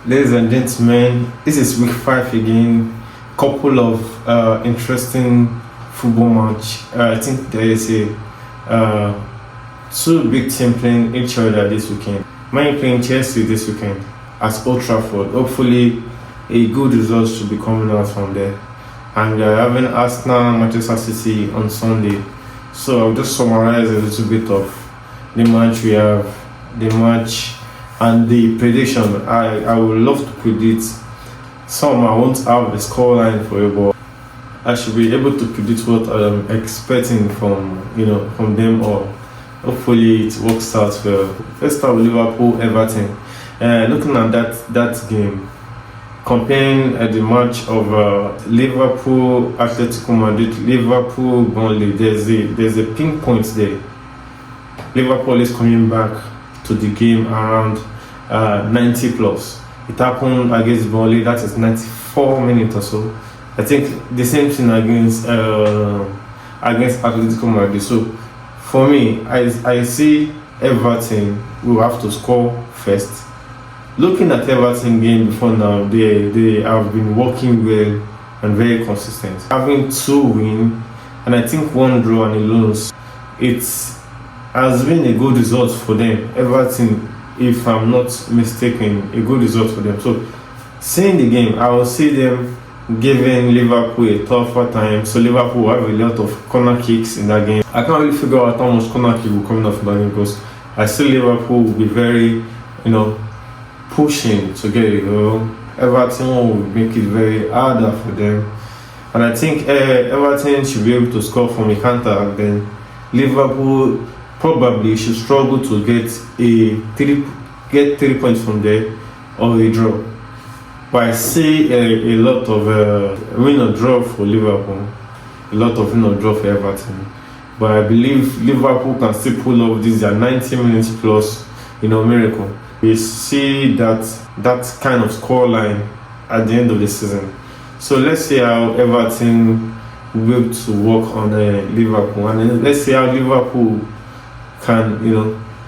Ladies and gentlemen, this is week 5 again. Couple of interesting football match. I think there is a two big teams playing each other this weekend. Man playing Chelsea this weekend at Old Trafford. Hopefully, a good result should be coming out from there. And we are having Arsenal, Manchester City on Sunday. So I'll just summarize a little bit of the match we have, the match and the prediction. I would love to predict some. I won't have the scoreline for you, but I should be able to predict what I'm expecting from them all. Hopefully it works out well. Let's start with Liverpool Everton. Looking at that game, comparing the match of Liverpool Atletico Madrid, Liverpool Burnley, there's a pinpoint there. Liverpool is coming back to the game around 90 plus. It happened against Burnley, that is 94 minutes or so. I think the same thing against Atletico Madrid. So for me, I see Everton will have to score first. Looking at Everton game before now, they have been working well and very consistent. Having 2 wins and I think 1 draw and a loss, it has been a good result for them. Everton, if I'm not mistaken, a good result for them. So seeing the game, I will see them giving Liverpool a tougher time. So Liverpool will have a lot of corner kicks in that game. I can't really figure out how much corner kick will come off that game because I see Liverpool will be very, pushing to get it. Everton will make it very harder for them. And I think Everton should be able to score from a counter, and then Liverpool probably should struggle to get 3 points from there or a draw. But I see a lot of win or draw for Liverpool, a lot of win or draw for Everton. But I believe Liverpool can still pull off this 90 minutes plus, miracle. We see that kind of scoreline at the end of the season. So let's see how Everton will be able to work on Liverpool, and then let's see how Liverpool can,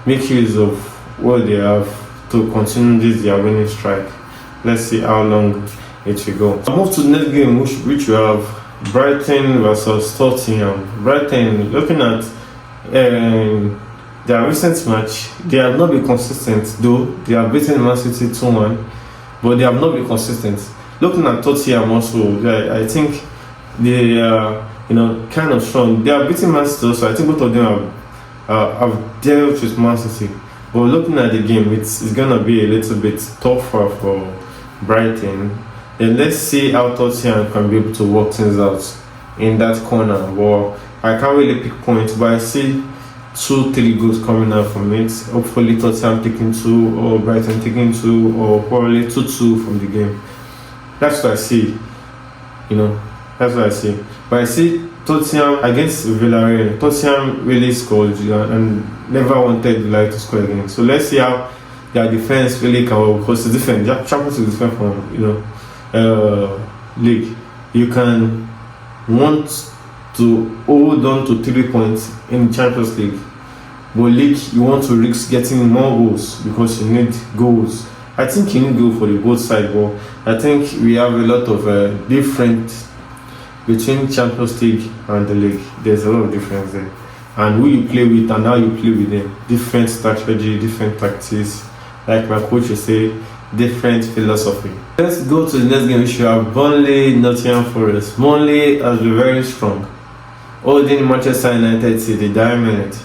make use of what they have to continue their winning strike. Let's see how long it will go. I'll move to the next game, which we have Brighton versus Tottenham. Brighton, looking at their recent match, they have not been consistent, though they have beaten Mancity 2-1, but they have not been consistent. Looking at Tottenham also, I think they are kind of strong. They are beating Mancity, so I think both of them have dealt with Mancity. But looking at the game, it's gonna be a little bit tougher for Brighton. Then let's see how Tottenham can be able to work things out in that corner. But I can't really pick points, but I see 2-3 goals coming out from it. Hopefully Tottenham taking 2 or Brighton taking 2 or probably 2-2 from the game. That's what I see. That's what I see. But I see Tottenham against Villarreal. Tottenham really scored and never wanted Villarreal to score again. So let's see how their defense really can work, because it's different. Their Champions League is different from league. You can want to hold on to 3 points in Champions League, but league you want to risk getting more goals because you need goals. I think you need goals for the both sides, but I think we have a lot of different between Champions League and the league. There's a lot of difference there, and who you play with and how you play with them, different strategy, different tactics. Like my coach will say, different philosophy. Let's go to the next game, which we have Burnley Nottingham Forest. Burnley has been very strong, holding Manchester United till the dying minute,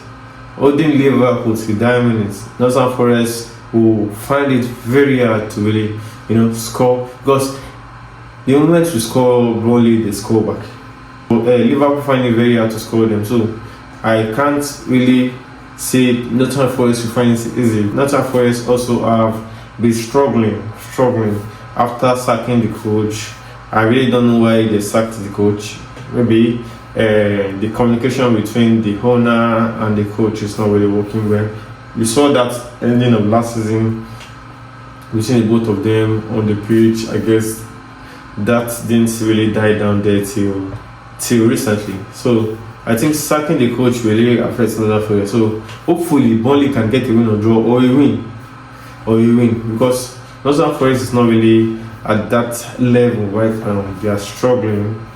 holding Liverpool till the dying minute. Nottingham Forest will find it very hard to really, score, because the moment you score Burnley, they score back. But Liverpool find it very hard to score them. So I can't really say Nottingham Forest will find it easy. Nottingham Forest also have been struggling after sacking the coach. I really don't know why they sacked the coach. Maybe the communication between the owner and the coach is not really working well. We saw that ending of last season between the both of them on the pitch. I guess that didn't really die down there till recently. So I think sacking the coach really affects another player. So hopefully Burnley can get a win or draw or a win, because Nottingham Forest is not really at that level right now. They are struggling,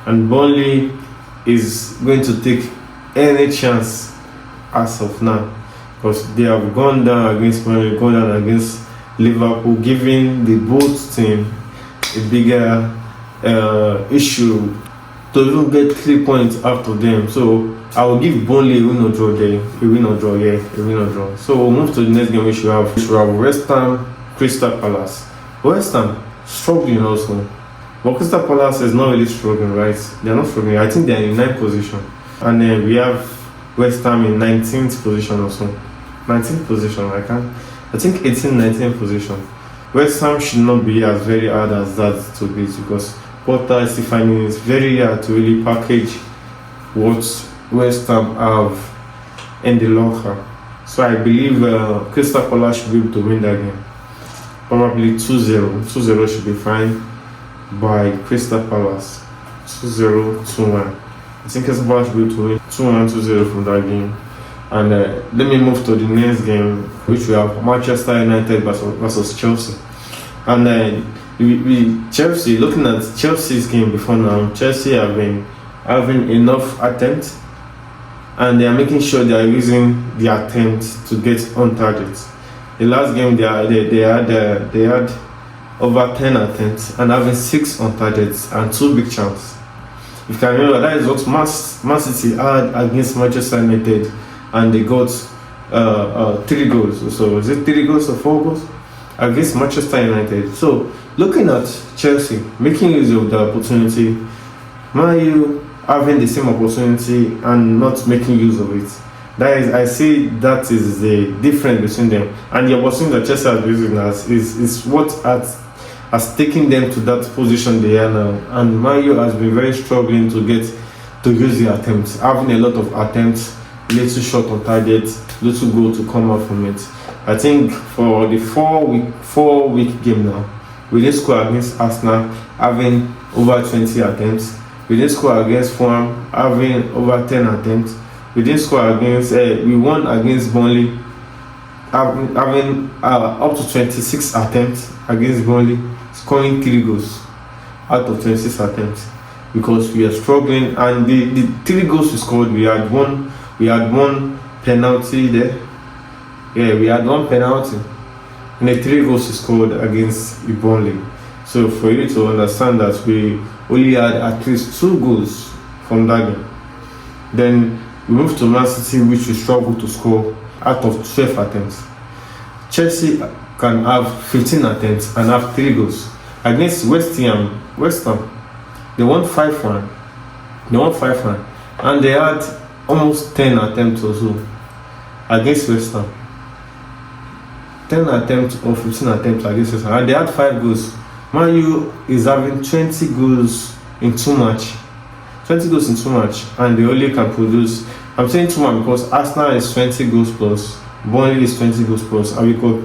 and Burnley is going to take any chance as of now, because they have gone down against Burnley, gone down against Liverpool, giving the both team a bigger issue to even get 3 points after them. So I will give Burnley a win or draw there, a win or draw, yeah, a win or draw. So we'll move to the next game. We should have West Ham, Crystal Palace. West Ham struggling also, but Crystal Palace is not really struggling, right? They are not struggling. I think they are in 9th position, and then we have West Ham in 19th position also. 19th position, I think 18th, 19th position. West Ham should not be as very hard as that to beat, because Potter is finding it very hard to really package what West Ham have in the locker. So I believe Crystal Palace should be able to win that game. Probably 2-0. 2-0 should be fine by Crystal Palace. 2-0, 2-1. I think Crystal Palace should be able to win 2-1, 2-0 from that game. And let me move to the next game, which we have Manchester United versus Chelsea. And Chelsea, looking at Chelsea's game before now, Chelsea have been having enough attempts, and they are making sure they are using the attempts to get on target. The last game they had over 10 attempts and having 6 on targets and 2 big chances. If you can remember, that is what Man City had against Manchester United, and they got 3 goals. So is it 3 goals or 4 goals against Manchester United? So looking at Chelsea making use of the opportunity, Man U having the same opportunity and not making use of it. That is, I see that is the difference between them, and the opportunity that Chelsea has been using is what has taken them to that position they are now. And Man U has been very struggling to use the attempts, having a lot of attempts, little shot on target, little goal to come out from it. I think for the 4-week game now, we didn't score against Arsenal, having over 20 attempts. We didn't score against Fulham, having over 10 attempts. We didn't score against. We won against Burnley, having up to 26 attempts against Burnley, scoring 3 goals out of 26 attempts, because we are struggling. And the 3 goals we scored, we had one penalty there. Yeah, we had 1 penalty, and the 3 goals we scored against Burnley. So for you to understand that we only had at least 2 goals from that game. Then we moved to Mancity, which we struggled to score out of 12 attempts. Chelsea can have 15 attempts and have 3 goals. Against West Ham, they won 5-1. And they had almost 10 attempts or so against West Ham. 10 attempts or 15 attempts against West Ham. And they had 5 goals. Man U is having 20 goals in 2 matches. 20 goals in 2 matches, and they only can produce. I'm saying 2 matches because Arsenal is 20 goals plus, Burnley is 20 goals plus, and we could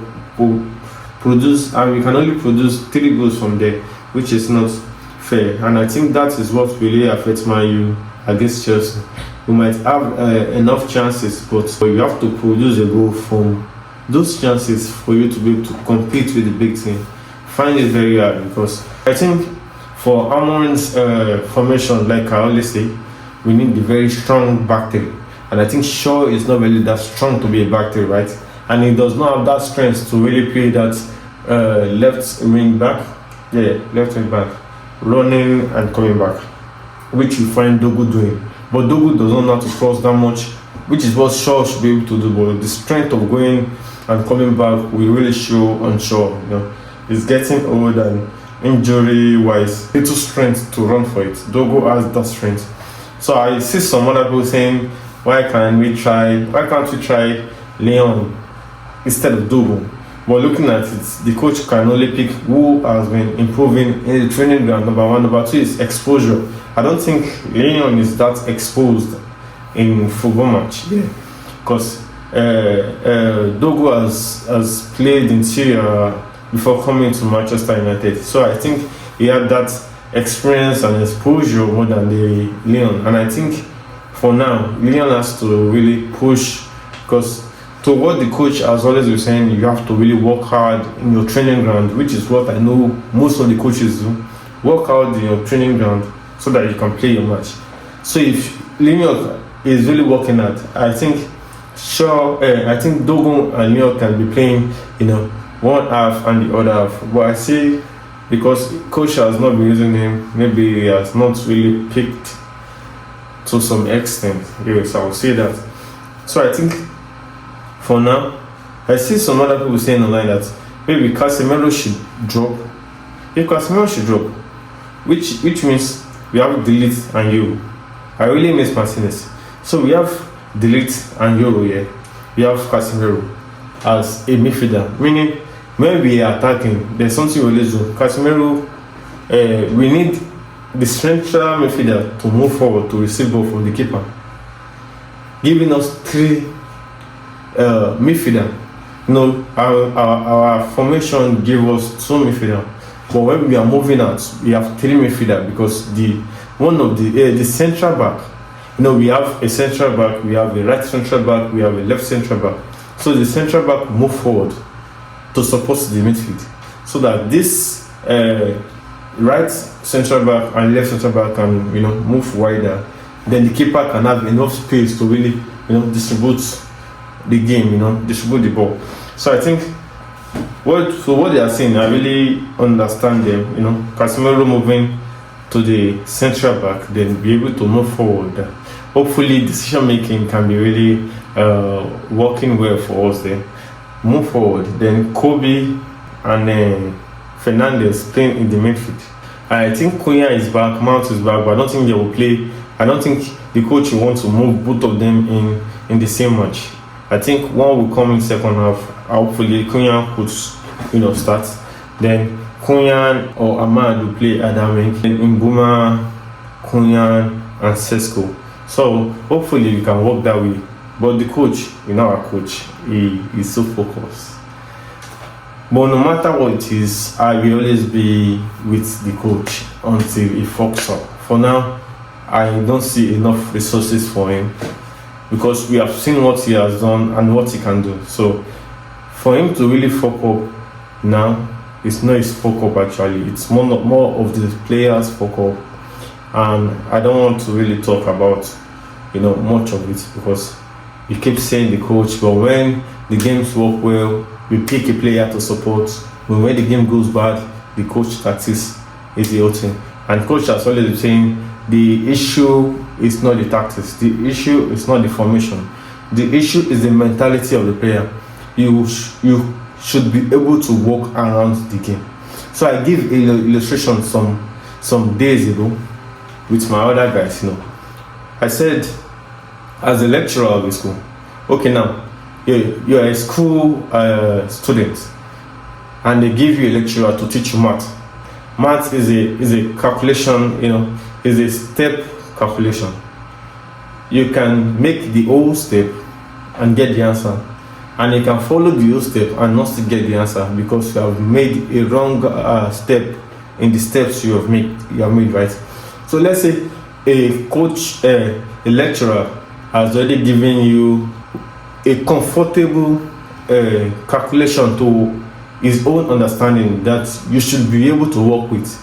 produce, and we can only produce 3 goals from there, which is not fair. And I think that is what really affects Man U against Chelsea. We might have enough chances, but you have to produce a goal from those chances for you to be able to compete with the big team. Find it very hard, because I think for Amorim's formation, like I always say, we need the very strong back three. And I think Shaw is not really that strong to be a back three, right? And he does not have that strength to really play that left wing back, running and coming back, which you find Dogu doing. But Dogu does not know how to cross that much, which is what Shaw should be able to do. But the strength of going and coming back will really show on Shaw. He's getting old, and injury-wise, little strength to run for it. Dogu has that strength. So I see some other people saying, why can't we try Leon instead of Dogu? But looking at it, the coach can only pick who has been improving in the training ground. Number 1, number 2 is exposure. I don't think Leon is that exposed in football match. Because Dogu has played in Syria before coming to Manchester United. So I think he had that experience and exposure more than the Leon. And I think for now, Leon has to really push, because to what the coach has always been saying, you have to really work hard in your training ground, which is what I know most of the coaches do. Work hard in your training ground so that you can play your match. So if Lyon is really working hard, I think Dogon and Lyon can be playing, one half and the other half. But I see, because coach has not been using him, maybe he has not really picked to some extent. Yes, I will say that. So I think for now, I see some other people saying online that maybe Casemiro should drop. If Casemiro should drop, which means we have Delete and Euro. I really miss Martinez. So we have Delete and Euro here. We have Casemiro as a midfielder, meaning when we are attacking, there's something we always do. Casemiro, we need the central midfielder to move forward to receive ball from the keeper, giving us three midfielder. Our formation give us two midfielder, but when we are moving out, we have three midfielder, because the central back, we have a central back, we have a right central back, we have a left central back. So the central back move forward to support the midfield, so that this right central back and left central back can move wider. Then the keeper can have enough space to really distribute the game, distribute the ball. So I think what they are saying, I really understand them. Casemiro moving to the central back, then be able to move forward. Hopefully decision making can be really working well for us then. Move forward. Then Kobe and Fernandes playing in the midfield. I think Cunha is back, Mount is back, but I don't think they will play. I don't think the coach will want to move both of them in the same match. I think one will come in second half. Hopefully Cunha could start. Then Cunha or Ahmad will play Adamik. Then Mbuma, Cunha and Sesko. So hopefully we can work that way. But the coach, our coach, he is so focused. But no matter what it is, I will always be with the coach until he fucks up. For now, I don't see enough resources for him, because we have seen what he has done and what he can do. So for him to really fuck up now, it's not his fuck up actually. It's more of the players' fuck up. And I don't want to really talk about much of it, because we keep saying the coach, but when the games work well, we pick a player to support. But when the game goes bad, the coach tactics is the whole thing. And coach has always been saying the issue is not the tactics, the issue is not the formation, the issue is the mentality of the player. You should be able to walk around the game. So I give an illustration some days ago with my other guys. I said, as a lecturer of the school, okay, now you're a school student, and they give you a lecturer to teach you math. Math is a calculation, is a step calculation. You can make the whole step and get the answer, and you can follow the whole step and not still get the answer, because you have made a wrong step in the steps you have made, right? So let's say a coach, a lecturer has already given you a comfortable calculation to his own understanding that you should be able to work with,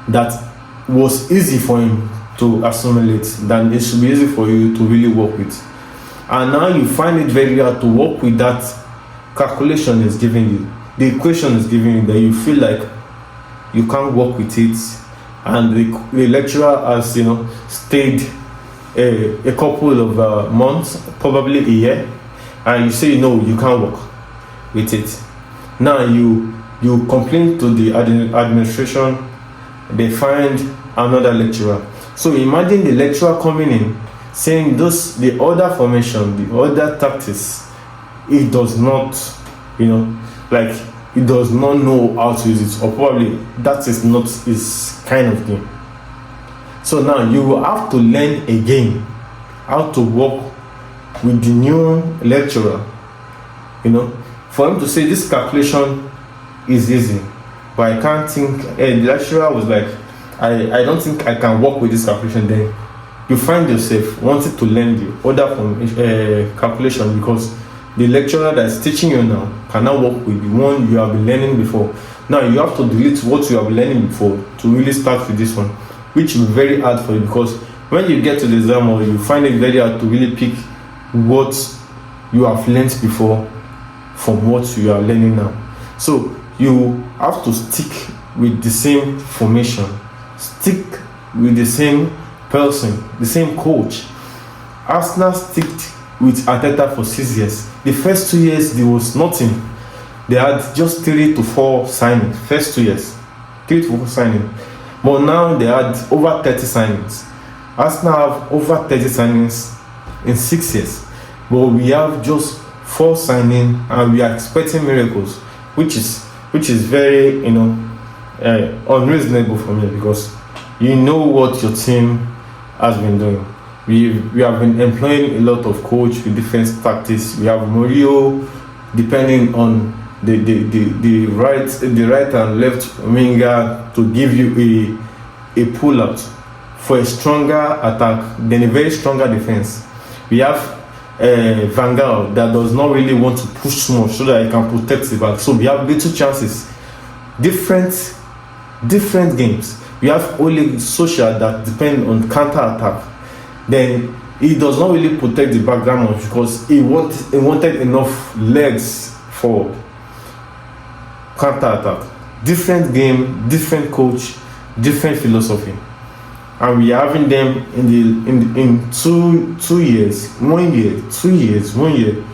that was easy for him to assimilate, then it should be easy for you to really work with. And now you find it very hard to work with that calculation is giving you, the equation is giving you, that you feel like you can't work with it, and the lecturer has stayed a couple of months, probably a year, and you say no, you can't work with it. Now you complain to the administration, they find another lecturer. So imagine the lecturer coming in saying the other formation, the other tactics, it does not, it does not know how to use it, or probably that is not his kind of game. So now you will have to learn again how to work with the new lecturer. For him to say this calculation is easy, but I can't think. The lecturer was like, I don't think I can work with this calculation. Then you find yourself wanting to learn the other calculation, because the lecturer that is teaching you now can now work with the one you have been learning before. Now you have to delete what you have been learning before to really start with this one, which will be very hard for you, because when you get to the exam, or you find it very hard to really pick what you have learned before from what you are learning now. So you have to stick with the same formation, stick with the same person, the same coach. Arsenal sticked with Arteta for 6 years. The first 2 years there was nothing. They had just 3 to 4 signings. First 2 years, 3 to 4 signings. But now they had over 30 signings. Arsenal have over 30 signings in 6 years. But we have just 4 signings, and we are expecting miracles, which is very unreasonable for me, because you know what your team has been doing. We have been employing a lot of coach with different tactics. We have Mourinho, depending on the right and left winger, to give you a pull out for a stronger attack than a very stronger defense. We have Van Gaal that does not really want to push much so that he can protect the back. So we have little chances. Different games. We have Ole Solskjaer that depend on counter attack. Then he does not really protect the back that much, because he wanted enough legs for counter attack. Different game, different coach, different philosophy, and we are having them in 2 years, 1 year, 2 years, 1 year.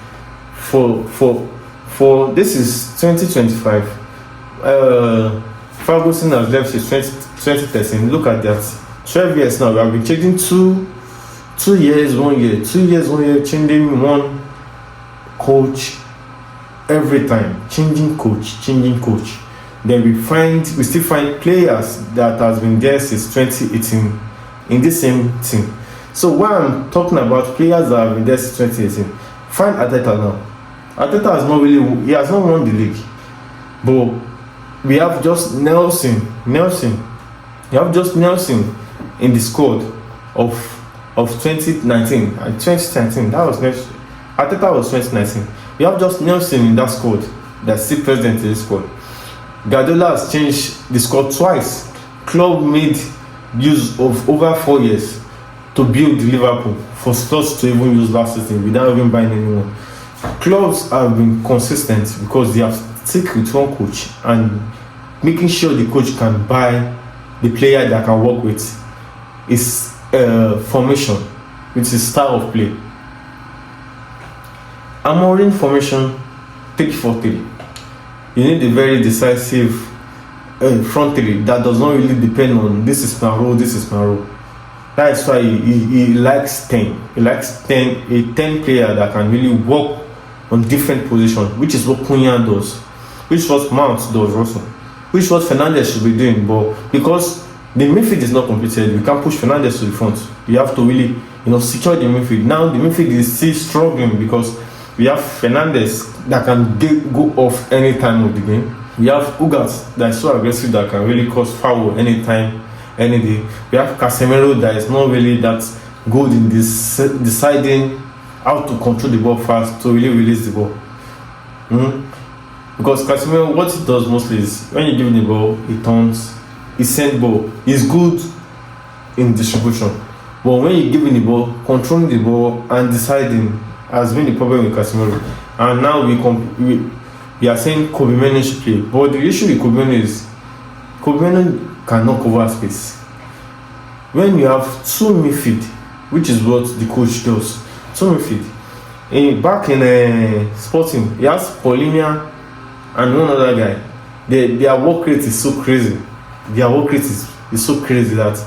For this is 2025. Ferguson has left since 2013. Look at that, 12 years now. We have been changing 2 years, 1 year, 2 years, 1 year, changing one coach every time, changing coach. Then we still find players that has been there since 2018 in the same team. So when I'm talking about players that have been there since 2018, find Arteta now. Arteta he has not won the league, but we have just Nelson. You have just Nelson in the squad of 2019 and 2010. That was next. Arteta was 2019. You have just Nelson in that squad that's still present in the squad. Guardiola has changed the squad twice. Club made use of over 4 years to build Liverpool for us to even use last season without even buying anyone. Clubs have been consistent because they have stick with one coach and making sure the coach can buy the player that can work with his formation, with his style of play. Amorim formation 3-4-3. You need a very decisive front three that does not really depend on this is my role, this is my role. That is why he likes 10. He likes 10, a 10 player that can really work on different positions, which is what Cunha does, which is what Mount does also, which is what Fernandes should be doing. But because the midfield is not completed, we can't push Fernandes to the front. You have to really, secure the midfield. Now the midfield is still struggling because we have Fernandes that can go off any time of the game. We have Ugas that is so aggressive that can really cause foul anytime, any day. We have Casemiro that is not really that good in deciding how to control the ball fast to really release the ball. Because Casemiro, what he does mostly is when you give him the ball, he turns, he sends ball. He's good in distribution, but when you give him the ball, controlling the ball and deciding has been the problem with Casemiro. And now we are saying Kobe Manu should play, but the issue with Kobe Manu is Kobe Manu cannot cover space. When you have two midfield, which is what the coach does, two midfield. Back in Sporting, he has Paulinho and one other guy. Their work rate is so crazy. Their work rate is so crazy that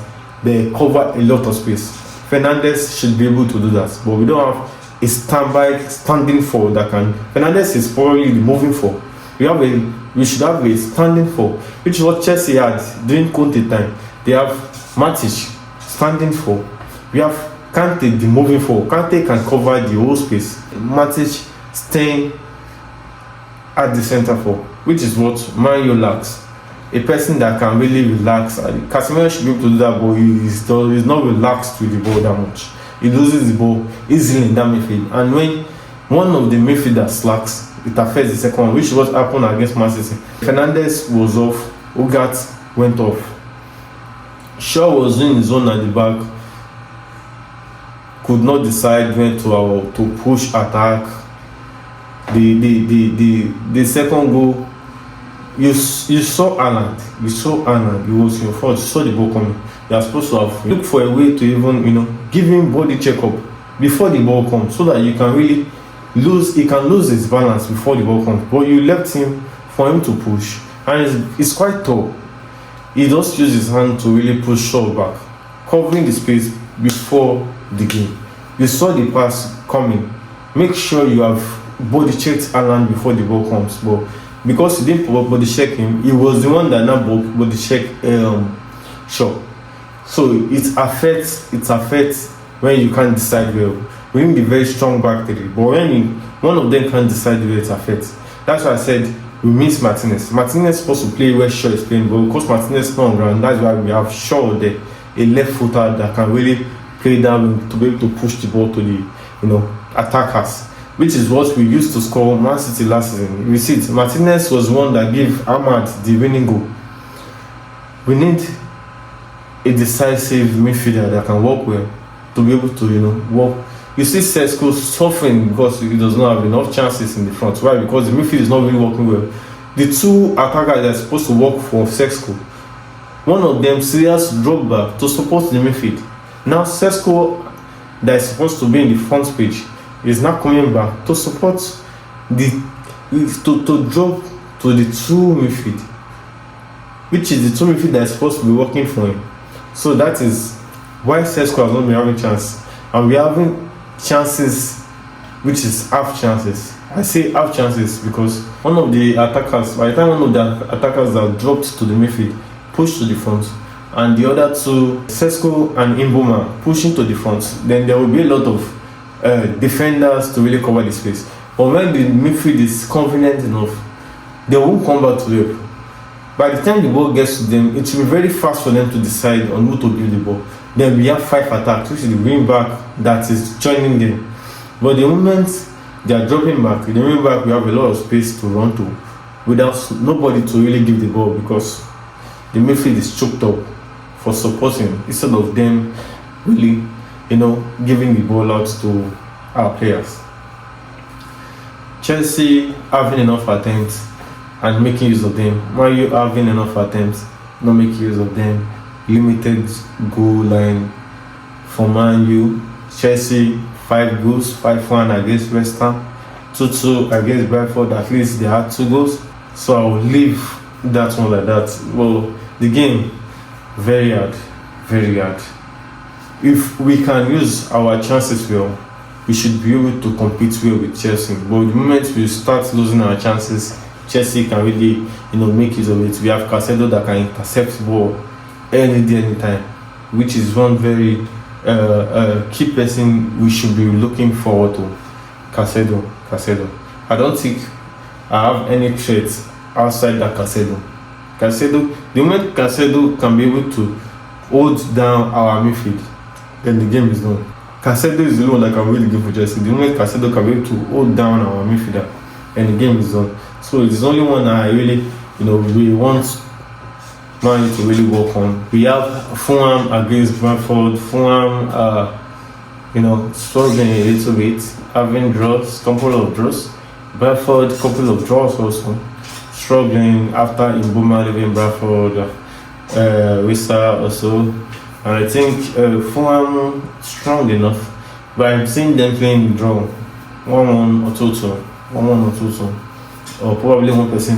they cover a lot of space. Fernandes should be able to do that, but we don't have a standing forward that can. Fernandes is probably the moving forward. We should have a standing forward, which is what Chelsea had during Conte time. They have Mancity standing forward. We have Kante, the moving forward. Kante can cover the whole space. Mancity staying at the center forward, which is what Man U lacks. A person that can really relax. Casemiro should be able to do that, but he's not relaxed with the ball that much. He loses the ball easily in that midfield, and when one of the midfielders slacks, it affects the second one, which is what happened against Mancity. Fernandes was off, Ugat went off. Shaw was in his zone at the back, could not decide when to push attack. The second goal, you saw Haaland, he was in front, you saw the ball coming. You are supposed to have look for a way to even give him body checkup before the ball comes, so that you can really he can lose his balance before the ball comes. But you left him for him to push, and it's quite tall. He just used his hand to really push Shaw back, covering the space before the game. You saw the pass coming. Make sure you have body checked Haaland before the ball comes. But because he didn't body check him, he was the one that now body checked Shaw. So it affects when you can't decide well. We need a very strong back three, but when one of them can't decide well, it affects. That's why I said we miss Martinez. Martinez is supposed to play where Shaw is playing, but because Martinez is not on ground, that's why we have Shaw there, a left footer that can really play down to be able to push the ball to the attackers, which is what we used to score Mancity last season. You see it, Martinez was one that gave Ahmad the winning goal. We need a decisive midfielder that can work well to be able to work. You see Sesko suffering because he does not have enough chances in the front. Why? Because the midfield is not really working well. The two attackers that are supposed to work for Sesko, one of them serious drop back to support the midfield. Now Sesko, that is supposed to be in the front page, is not coming back to support to drop to the two midfield, which is the two midfield that is supposed to be working for him. So that is why Sesko has not been having chance, and we are having chances which is half chances. I say half chances because one of the attackers, by the time one of the attackers that dropped to the midfield pushed to the front, and the other two, Sesko and Mboma, pushing to the front, then there will be a lot of defenders to really cover the space. But when the midfield is confident enough, they won't come back to help. By the time the ball gets to them, it will be very fast for them to decide on who to give the ball. Then we have 5 attacks, which is the wing back that is joining them. But the moment they are dropping back, the wing back, we have a lot of space to run to without nobody to really give the ball, because the midfield is choked up for supporting instead of them really giving the ball out to our players. Chelsea having enough attempts and making use of them. Man U having enough attempts, not making use of them. Limited goal line for Man U. Chelsea 5 goals, 5-1 against West Ham, 2-2 against Brentford. At least they had 2 goals. So I will leave that one like that. Well, the game very hard, very hard. If we can use our chances well, we should be able to compete well with Chelsea. But the moment we start losing our chances, Chelsea can really make use of it. We have Caicedo that can intercept the ball any day, anytime, which is one very key person we should be looking forward to. Caicedo. I don't think I have any traits outside that Caicedo. The moment Caicedo can be able to hold down our midfield, then the game is done. Caicedo is the one that can really give for Chelsea. The moment Caicedo can be able to hold down our midfielder, and the game is done. So it's only one that I really, we want Man to really work on. We have Fulham against Brentford. Fulham, struggling a little bit, having draws, couple of draws. Brentford, couple of draws also. Struggling after Mboma leaving Brentford, Wissa also. And I think Fulham strong enough, but I'm seeing them playing draw 1-1 or 2-2, 1-1 or 2-2, or probably one person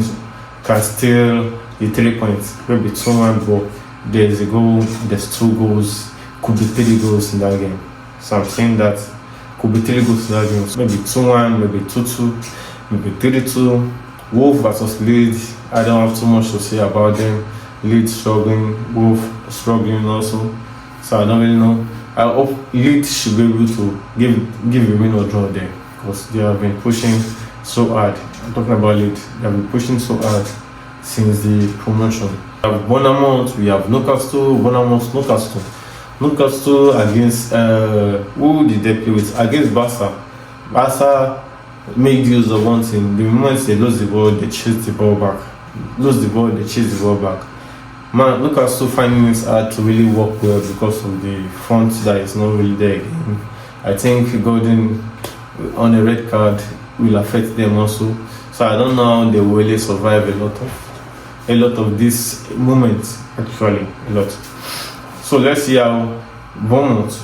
can steal the 3 points, maybe 2-1, but there's a goal, there's 2 goals, could be 3 goals in that game. So I'm saying that could be 3 goals in that game. So maybe 2-1, maybe 2-2, maybe 3-2. Wolf versus Leeds, I don't have too much to say about them. Leeds struggling, Wolf struggling also. So I don't really know. I hope Leeds should be able to give a win or draw there, because they have been pushing so hard. I'm talking about Leeds. They have been pushing so hard since the promotion. We have Bournemouth, we have Newcastle against who did they play with? Against Barca. Barca make use of one thing. The moment they lose the ball, they chase the ball back. Lose the ball, they chase the ball back. Man, look at so finding it hard to really work well because of the front that is not really there again. I think Gordon on a red card will affect them also. So I don't know how they will really survive a lot of these moments, actually a lot. So let's see how Bournemouth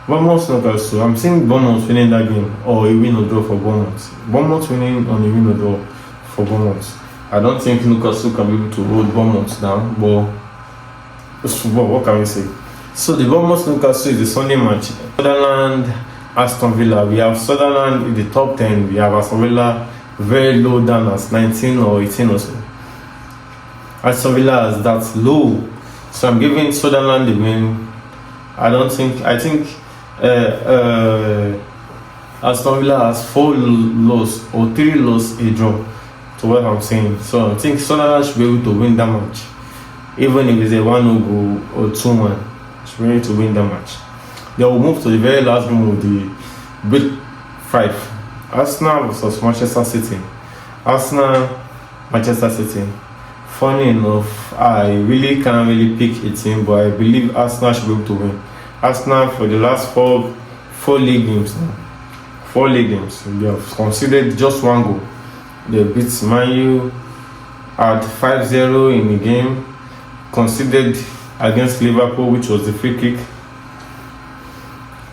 Newcastle. I'm seeing Bournemouth winning that game, or a win or draw for Bournemouth. Bournemouth winning on a win or draw for Bournemouth. I don't think Newcastle can be able to hold Bournemouth down, but what can we say? So the Bournemouth Newcastle is the Sunday match. Sunderland, Aston Villa. We have Sunderland in the top 10. We have Aston Villa very low down as 19 or 18 or so. Aston Villa is that low. So I'm giving Sunderland the win. I think Aston Villa has 4 losses or 3 losses, a draw, to what I'm saying. So I think Sunderland should be able to win that match. Even if it's a 1-0 goal or 2-1, should be able to win that match. They will move to the very last game of the Big 5. Arsenal versus Manchester City. Arsenal, Manchester City. Funny enough, I really can't really pick a team, but I believe Arsenal should be able to win. Arsenal for the last four league games now. 4 league games. They have conceded just 1 goal. They beat Man U at 5-0 in the game. Conceded against Liverpool, which was the free kick.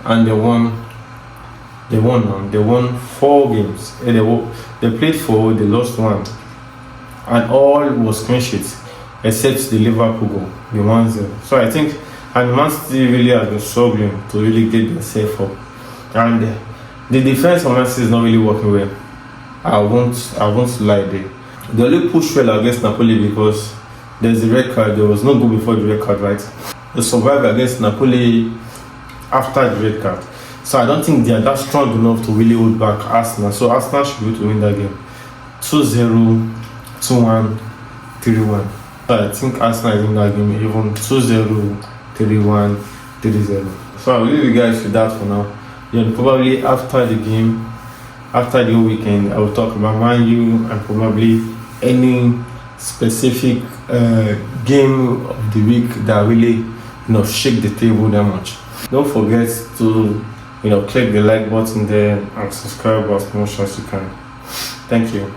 And they won. They won 4 games. They played 4, they lost 1. And all was clean sheets except the Liverpool goal, the 1-0. So I think, and Mancity really has been struggling to really get themselves up. And the defense of Mancity is not really working well. I won't lie there. They only pushed well against Napoli because there's the red card. There was no goal before the red card, right? They survived against Napoli after the red card. So I don't think they are that strong enough to really hold back Arsenal. So Arsenal should be able to win that game. 2-0, 2-1, 3-1. So I think Arsenal is in that game even 2-0, 3-1, 3-0. So I'll leave you guys with that for now. Then probably after the game, after the weekend, I will talk about Man U and probably any specific game of the week that really shake the table that much. Don't forget to click the like button there and subscribe as much as you can. Thank you.